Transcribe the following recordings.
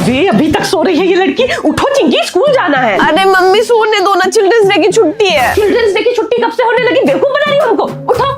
अरे अभी तक सो रही है ये लड़की, उठो चिंकी, स्कूल जाना है। अरे मम्मी सोने दो ना, चिल्ड्रंस डे की छुट्टी है। चिल्ड्रंस डे की छुट्टी कब से होने लगी, बेवकूफ बना रही हो हमको। उठो।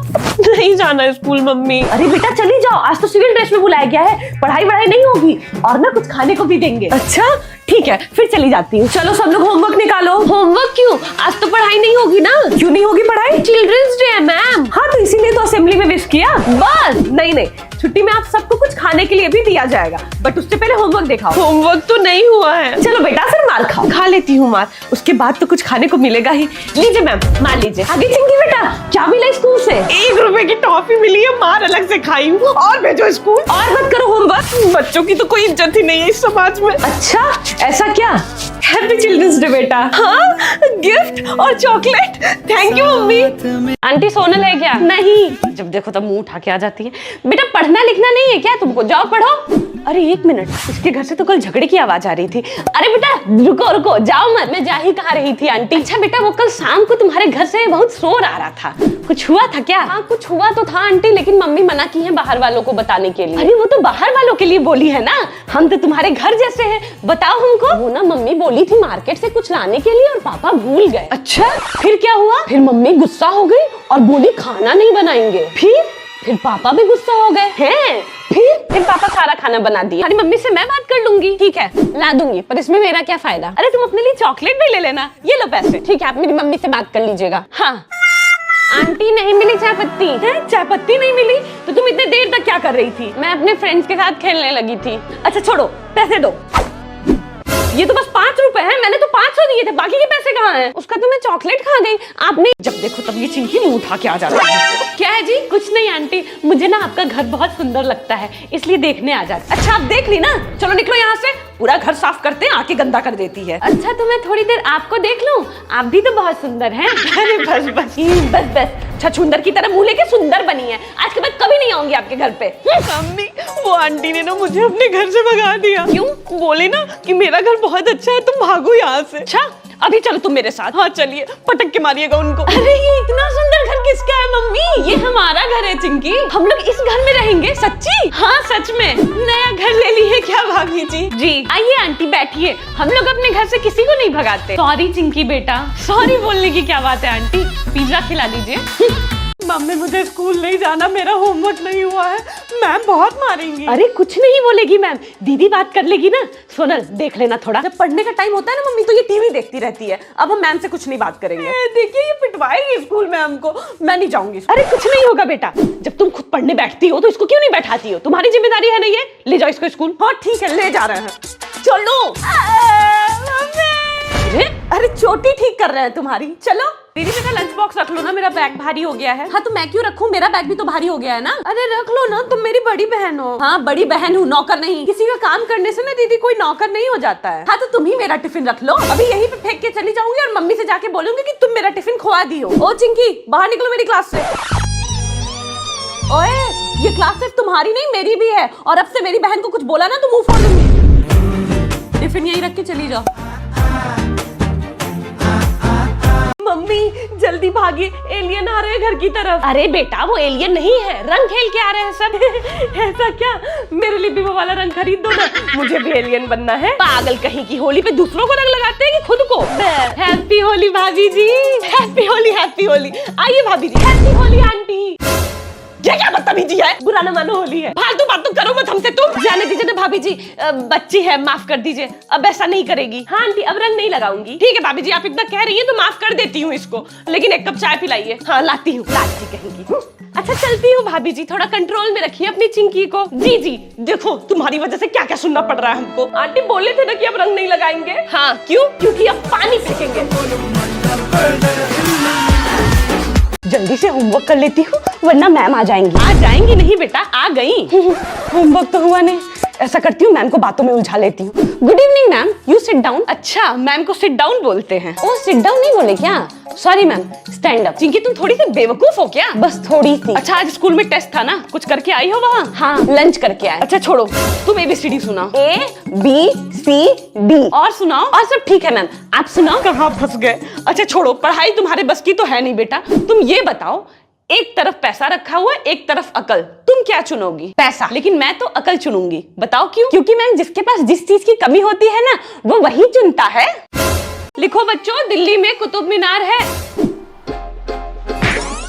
नहीं जाना है स्कूल मम्मी। अरे बेटा चली जाओ, आज तो सिविल ड्रेस में बुलाया गया है, पढ़ाई वढ़ाई नहीं होगी और ना कुछ खाने को भी देंगे। अच्छा ठीक है फिर चली जाती हूँ। चलो सब लोग होमवर्क निकालो। होमवर्क क्यों? आज तो पढ़ाई नहीं होगी ना। क्यों नहीं होगी पढ़ाई? चिल्ड्रंस डे है मैम। हाँ तो इसीलिए तो असेंबली में विश किया। बस नहीं, छुट्टी में आप सबको कुछ खाने के लिए भी दिया जाएगा, बट उससे पहले होमवर्क दिखाओ। होमवर्क तो नहीं हुआ है। चलो बेटा फिर मार खाओ। खा लेती हूँ मार, उसके बाद तो कुछ खाने को मिलेगा ही। लीजिए मैम, मार लीजिए। आगे चिंकी बेटा क्या मिला स्कूल से? 1 रुपए की टॉफी मिली है, मार अलग से खाई हूँ। और भेजो स्कूल। और मत करो होमवर्क। बच्चों की तो कोई इज्जत ही नहीं है इस समाज में। अच्छा ऐसा क्या? हैप्पी चिल्ड्रंस डे बेटा। हाँ गिफ्ट और chocolate. Thank you mummy. Aunty Sonal है क्या? नहीं, जब देखो तब मुंह उठा के आ जाती है। बेटा पढ़ना लिखना नहीं है क्या तुमको? जाओ पढ़ो। अरे एक मिनट, इसके घर से तो कल झगड़े की आवाज आ रही थी। अरे बेटा रुको, जाओ मत। मैं जा ही कहा रही थी आंटी। अच्छा बेटा वो कल शाम को तुम्हारे घर से बहुत शोर आ रहा था, कुछ हुआ था क्या? हाँ कुछ हुआ तो था आंटी, लेकिन मम्मी मना की है बाहर वालों को बताने के लिए। अरे वो तो बाहर वालों के लिए बोली है ना, हम तो तुम्हारे घर जैसे हैं। बताओ हमको। वो ना मम्मी बोली थी मार्केट से कुछ लाने के लिए और पापा भूल गए। अच्छा फिर क्या हुआ? फिर मम्मी गुस्सा हो गई और बोली खाना नहीं बनाएंगे। फिर पापा भी गुस्सा हो गए हैं। फिर पापा सारा खाना बना दिया। अरे मम्मी से मैं बात कर लूंगी। ठीक है ला दूंगी, पर इसमें मेरा क्या फायदा? अरे तुम अपने लिए चॉकलेट भी ले लेना, ये लो पैसे। ठीक है आप मेरी मम्मी से बात कर लीजिएगा। हाँ आंटी नहीं मिली चाय पत्ती। चाय पत्ती नहीं मिली तो तुम इतने देर तक क्या कर रही थी? मैं अपने फ्रेंड्स के साथ खेलने लगी थी। अच्छा छोड़ो, पैसे दो। ये तो बस 5 रुपए हैं, मैंने तो 500 दिए थे, बाकी के पैसे कहाँ हैं? उसका तो मैं चॉकलेट खा गई। आपने जब देखो तब ये चिंकी मुंह उठा के आ जाती है। क्या है जी? कुछ नहीं आंटी, मुझे ना आपका घर बहुत सुंदर लगता है इसलिए देखने आ जाती। अच्छा आप देख ली ना, चलो निकलो यहाँ से, पूरा घर साफ करते हैं, आके गंदा कर देती है। अच्छा तो मैं थोड़ी देर आपको देख लूं, आप भी तो बहुत सुंदर हैं। अरे बस छछूंदर की तरह मुंह लेके सुंदर बनी है, आज के बाद कभी नहीं आऊंगी आपके घर पे। मम्मी वो आंटी ने ना मुझे अपने घर से भगा दिया। क्यों? बोले ना कि मेरा घर बहुत अच्छा है, तुम भागो यहाँ से। अच्छा अभी चलो तुम मेरे साथ। हाँ चलिए, पटक के मारिएगा उनको। अरे ये इतना सुंदर घर किसका है मम्मी? ये हमारा घर है चिंकी, हम लोग इस घर में रहेंगे। सच्ची? हाँ सच में। नया घर ले ली है क्या भाभी जी? जी आइए आंटी बैठिए, हम लोग अपने घर से किसी को नहीं भगाते। सॉरी चिंकी बेटा। सॉरी बोलने की क्या बात है आंटी, पिज्जा खिला दीजिए। मम्मी मुझे स्कूल नहीं जाना, मेरा होमवर्क नहीं हुआ है, मैम बहुत मारेंगी। अरे कुछ नहीं बोलेगी मैम, दीदी बात कर लेगी ना। सोनल देख लेना थोड़ा, जब पढ़ने का टाइम होता है ना मम्मी तो ये टीवी देखती रहती है। अब हम मैम से कुछ नहीं बात करेंगे। देखिए ये पिटवाएगी स्कूल में हमको, मैं नहीं जाऊंगी। अरे कुछ नहीं होगा बेटा, जब तुम खुद पढ़ने बैठती हो तो इसको क्यों नहीं बैठाती हो? तुम्हारी जिम्मेदारी है ना ये, ले जाओ इसको स्कूल। हाँ ठीक है ले जा रहे हैं। चलो। अरे चोटी ठीक कर रहे हैं तुम्हारी। चलो दीदी मेरा लंच बॉक्स रख लो ना, मेरा बैग भारी हो गया है। हाँ तो मैं क्यों रखूं, मेरा बैग भी तो भारी हो गया है ना। अरे रख लो ना, तुम मेरी बड़ी बहन हो। हाँ बड़ी बहन हूँ, नौकर नहीं। किसी का काम करने से ना दीदी कोई नौकर नहीं हो जाता है। हाँ तो तुम ही मेरा टिफिन रख लो। अभी यहीं पे फेंक के चली जाऊंगी और मम्मी से जाके बोलूंगी कि तुम मेरा टिफिन खुआ दी हो। ओ चिंकी बाहर निकलो मेरी क्लास से। ओए ये क्लास सिर्फ तुम्हारी नहीं मेरी भी है, और अब से मेरी बहन को कुछ बोला ना तो मुंह फोड़ दूंगी। टिफिन यहीं रख के चली जाओ। मम्मी जल्दी भागिए, एलियन आ रहे हैं घर की तरफ। अरे बेटा वो एलियन नहीं है, रंग खेल के आ रहे हैं सब। ऐसा क्या? मेरे लिए भी वो वाला रंग खरीद दो ना, मुझे भी एलियन बनना है। पागल कहीं की, होली पे दूसरों को रंग लगाते हैं कि खुद को? हैप्पी होली भाभी जी। Happy Holi, happy Holi. आइए भाभी जी। Happy Holi aunty. ये क्या बदतमीजी है? बुरा न मानो, होली है। फालतू बात तो करो मत हमसे तुम। जाने दीजिए ना भाभी जी, बच्ची है माफ कर दीजिए, अब ऐसा नहीं करेगी। हाँ आंटी अब रंग नहीं लगाऊंगी। ठीक है भाभी जी आप इतना कह रही हैं तो माफ कर देती हूँ इसको, लेकिन 1 कप चाय पिलाइए। हाँ लाती हूँ, लाती कहेंगी। अच्छा चलती हूँ भाभी जी, थोड़ा कंट्रोल में रखिए अपनी चिंकी को। जी देखो तुम्हारी वजह से क्या क्या सुनना पड़ रहा है हमको। आंटी बोले थे ना कि अब रंग नहीं लगाएंगे। हाँ क्यों? क्योंकि अब पानी फेंकेंगे। जल्दी से होमवर्क कर लेती हूँ वरना मैम आ जाएंगी। आ जाएंगी नहीं बेटा, आ गई। होमवर्क तो हुआ नहीं, ऐसा करती हूँ मैम को बातों में उलझा लेती हूँ। Good evening ma'am, you sit down. अच्छा मैम को सिट डाउन बोलते हैं। ओ सिट डाउन नहीं बोले क्या? Sorry ma'am, stand up. Chinki तुम थोड़ी सी बेवकूफ हो क्या? बस थोड़ी सी। अच्छा आज स्कूल में टेस्ट था ना, कुछ करके आई हो वहाँ? हाँ लंच करके आए। अच्छा छोड़ो, तुम ABCD सुनाओ। ABCD। और सुनाओ। और सब ठीक है मैम, आप सुनाओ। कहाँ फंस गए? अच्छा छोड़ो, पढ़ाई तुम्हारे बस की तो है नहीं बेटा, तुम ये बताओ एक तरफ पैसा रखा हुआ है, एक तरफ अकल। तुम क्या चुनोगी? पैसा। लेकिन मैं तो अकल चुनूंगी। बताओ क्यों? क्योंकि मैं जिसके पास जिस चीज की कमी होती है ना, वो वही चुनता है। लिखो बच्चों, दिल्ली में कुतुब मीनार है।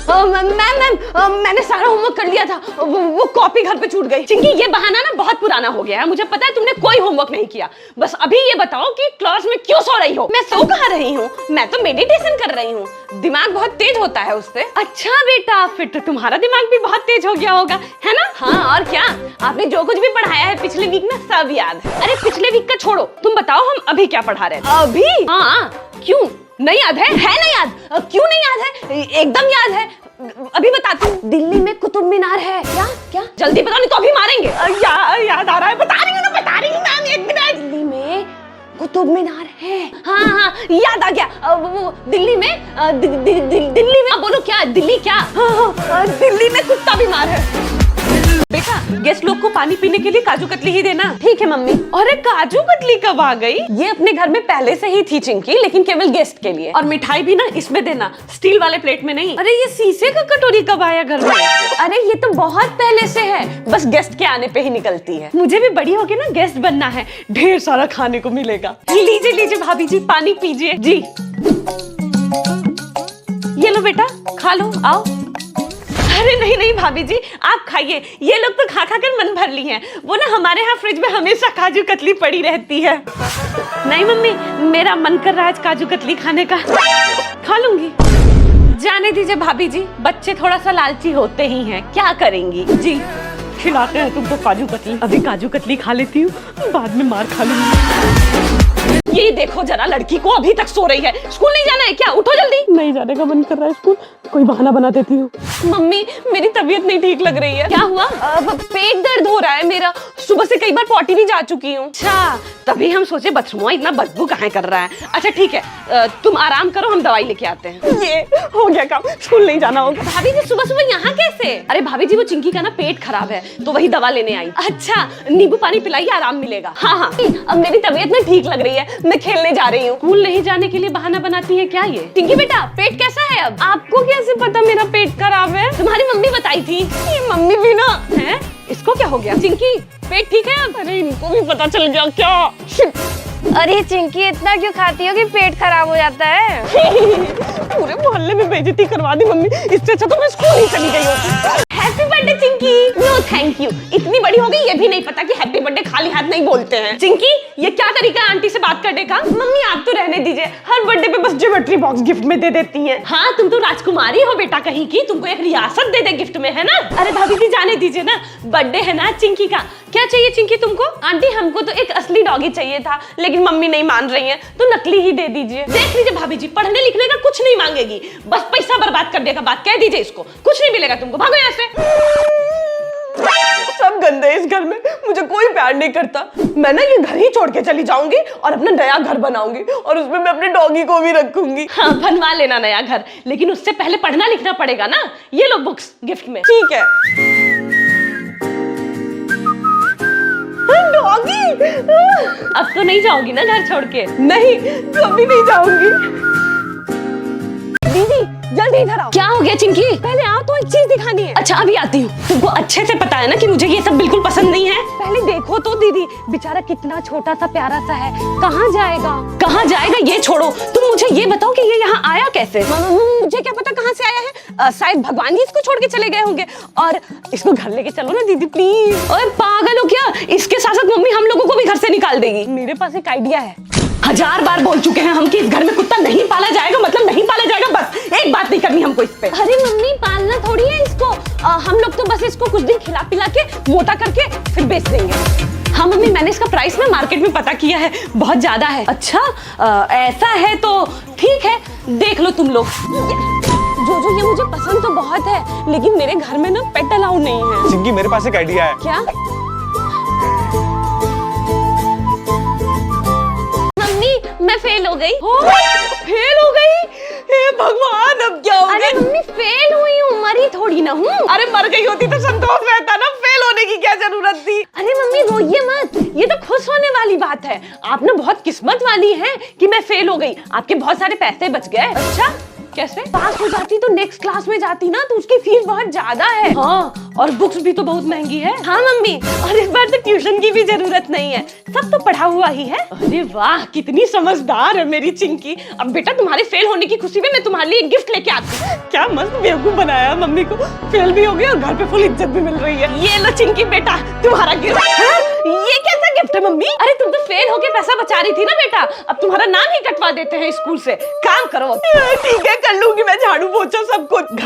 मैम मैंने सारा होमवर्क कर लिया था, वो कॉपी घर पे छूट गई। चिंकी, ये बहाना ना बहुत पुराना हो गया है। मुझे पता है तुमने कोई होमवर्क नहीं किया। बस अभी ये बताओ कि क्लास में क्यों सो रही हो? मैं सो कहाँ रही हूँ, मैं तो मेडिटेशन कर रही हूँ। दिमाग बहुत तेज होता है उससे। अच्छा बेटा, फिर तो तुम्हारा दिमाग भी बहुत तेज हो गया होगा, है ना? हाँ, और क्या, आपने जो कुछ भी पढ़ाया है पिछले वीक ना, सब याद है। अरे पिछले वीक का छोड़ो, तुम बताओ हम अभी क्या पढ़ा रहे हैं? अभी? हाँ, क्यों नहीं याद है? नहीं याद? क्यों नहीं याद है? एकदम याद है, अभी बताती हूँ। दिल्ली में कुतुब मीनार है। क्या क्या? जल्दी बताओ, नहीं तो अभी मारेंगे। याद आ रहा है, बता रही हूँ मैम, एक मिनट। दिल्ली में कुतुब मीनार है। हाँ, याद आ गया। वो दिल्ली में दिल्ली में बोलो क्या? दिल्ली क्या? दिल्ली में कुत्ता बीमार है। बेटा, गेस्ट लोग को पानी पीने के लिए काजू कतली ही देना। ठीक है मम्मी। अरे काजू कतली कब आ गई? ये अपने घर में पहले से ही थी चिंकी, लेकिन केवल गेस्ट के लिए। और मिठाई भी ना इसमें देना, स्टील वाले प्लेट में नहीं। अरे ये शीशे का कटोरी कब आया घर में? अरे ये तो बहुत पहले से है, बस गेस्ट के आने पे ही निकलती है। मुझे भी बड़ी होके ना गेस्ट बनना है, ढेर सारा खाने को मिलेगा। लीजिए लीजिए भाभी जी, पानी पीजिए जी। ये लो बेटा, खा लो, आओ। अरे नहीं नहीं भाभी जी, आप खाइए। ये लोग तो खा खा कर मन भर ली हैं। वो ना हमारे यहाँ फ्रिज में हमेशा काजू कतली पड़ी रहती है। नहीं मम्मी, मेरा मन कर रहा है काजू कतली खाने का, खा लूंगी। जाने दीजिए भाभी जी, बच्चे थोड़ा सा लालची होते ही हैं, क्या करेंगी जी। खिलाते हैं तुमको काजू कतली। अभी काजू कतली खा लेती हूँ, बाद में मार खा लूंगी। ये देखो जरा, लड़की को अभी तक सो रही है। स्कूल नहीं जाना है क्या? उठो जल्दी। नहीं जाने का मन कर रहा है स्कूल, कोई बहाना बना देती हूँ। मम्मी, मेरी तबीयत नहीं ठीक लग रही है। क्या हुआ? पेट दर्द हो रहा है मेरा, सुबह से कई बार पॉटी भी जा चुकी हूँ। अच्छा, तभी हम सोचे बाथरूम इतना बदबू कहाँ कर रहा है। अच्छा ठीक है, तुम आराम करो, हम दवाई लेके आते हैं। ये हो गया काम, स्कूल नहीं जाना होगा। भाभी जी सुबह सुबह यहाँ कैसे? अरे भाभी जी, वो चिंकी का ना पेट खराब है, तो वही दवा लेने आई। अच्छा, नींबू पानी पिलाइए, आराम मिलेगा। हाँ, अब मेरी तबीयत ना ठीक लग रही है, मैं खेलने जा रही हूँ। स्कूल नहीं जाने के लिए बहाना बनाती है क्या ये? चिंकी बेटा, पेट कैसा है अब? आपको कैसे पता मेरा पेट खराब है? तुम्हारी मम्मी बताई थी। ये मम्मी भी ना है। इसको क्या हो गया? चिंकी, पेट ठीक है अब? अरे इनको भी पता चल गया क्या? अरे चिंकी, इतना क्यों खाती हो कि पेट खराब हो जाता है? पूरे मोहल्ले में बेइज्जती करवा दी मम्मी, इससे अच्छा तो मैं स्कूल ही चली गई होती। Happy birthday Chinki. No thank you, इतनी बड़ी हो गई ये भी नहीं पता कि हैप्पी बर्थडे खाली हाथ नहीं बोलते हैं। चिंकी, ये क्या तरीका है आंटी से बात करने का? मम्मी आप तो रहने दीजिए, हर बर्थडे पे बस ज्योमेट्री बॉक्स गिफ्ट में दे देती हैं। हाँ, तुम तो राजकुमारी हो बेटा कहीं की, तुमको एक रियासत दे दे गिफ्ट में, है ना? अरे भाभी जी जाने दीजिए ना, बर्थडे है ना चिंकी का। क्या चाहिए चिंकी तुमको? आंटी हमको तो एक असली डॉगी चाहिए था, लेकिन मम्मी नहीं मान रही हैं, तो नकली ही दे दीजिए। देख लीजिए भाभी जी, पढ़ने लिखने का कुछ नहीं मांगेगी, बस पैसा बर्बाद करने का बात कह दीजिए इसको, कुछ नहीं मिलेगा तुमको, भागो यहाँ से। सब गंदे इस घर में, मुझे कोई प्यार नहीं करता। मैं ना ये घर ही छोड़ के चली जाऊंगी और अपना नया घर बनाऊंगी, और उसमें मैं अपने डॉगी को भी रखूंगी। हाँ, बनवा लेना नया घर, लेकिन उससे पहले पढ़ना लिखना पड़ेगा ना। ये लो बुक्स गिफ्ट में। ठीक है। डॉगी, अब तो नहीं जाओगी ना घर छोड़ के? नहीं, कभी नहीं जाऊंगी। दीदी जल्दी इधर आओ। क्या हो गया चिंकी? पहले आओ, तो एक चीज दिखानी है। अच्छा अभी आती हूँ। तुमको अच्छे से पता है ना कि मुझे ये सब बिल्कुल पसंद नहीं है। पहले देखो तो दीदी, बेचारा कितना छोटा सा प्यारा सा है, कहाँ जाएगा? कहाँ जाएगा ये छोड़ो, तुम मुझे ये बताओ कि ये यहाँ आया कैसे? मुझे क्या पता कहाँ से आया है, शायद भगवान जी इसको छोड़ के चले गए होंगे। और इसको घर लेके चलो ना दीदी प्लीज। और पागल हो क्या? इसके साथ साथ मम्मी हम लोगों को भी घर से निकाल देगी। मेरे पास एक आइडिया है। 1000 बार बोल चुके हैं हम कि इस घर में कुत्ता नहीं पाला जाएगा, मतलब नहीं पाला जाएगा, बस एक बात नहीं करनी हमको इस पे। अरे मम्मी, पालना थोड़ी है इसको, हम लोग तो बस इसको कुछ दिन खिला पिला के मोटा करके फिर बेच देंगे। हाँ मम्मी, मैंने इसका प्राइस ना मार्केट में पता किया है, बहुत ज्यादा है। अच्छा ऐसा है तो ठीक है, देख लो तुम लोग। जो ये मुझे पसंद तो बहुत है, लेकिन मेरे घर में ना पेट अलाउड नहीं है। चिंकी, मेरे पास एक आइडिया है। क्या? मैं फेल हो गई। फेल हो गई? हे भगवान, अब क्या होगा? अरे मम्मी, फेल हुई हूँ, मरी थोड़ी ना हूँ। अरे मर गई होती तो संतोष रहता ना, फेल होने की क्या जरूरत थी? अरे मम्मी रोइए मत, ये तो खुश होने वाली बात है। आप ना बहुत किस्मत वाली हैं कि मैं फेल हो गई, आपके बहुत सारे पैसे बच गए। अच्छा कैसे? पास हो जाती तो नेक्स्ट क्लास में जाती ना, तो उसकी फीस बहुत ज्यादा है। हाँ, और बुक्स भी तो बहुत महंगी है। हाँ मम्मी, और इस बार तो ट्यूशन की भी जरूरत नहीं है, सब तो पढ़ा हुआ ही है। अरे वाह, कितनी समझदार है मेरी चिंकी। अब बेटा तुम्हारे फेल होने की खुशी में मैं तुम्हारे लिए एक गिफ्ट लेके आती हूँ। क्या मस्त बेवकूफ बनाया मम्मी को, फेल भी हो गई और घर पे फुल इज्जत भी मिल रही है। ये लो चिंकी बेटा, तुम्हारा गिफ्ट। ये कैसा गिफ्ट है मम्मी? अरे तुम तो फेल होके पैसा बचा रही थी ना बेटा, अब तुम्हारा नाम ही कटवा देते हैं स्कूल से। काम करो। ठीक है, कर लूंगी मैं झाड़ू पोछा सब कुछ।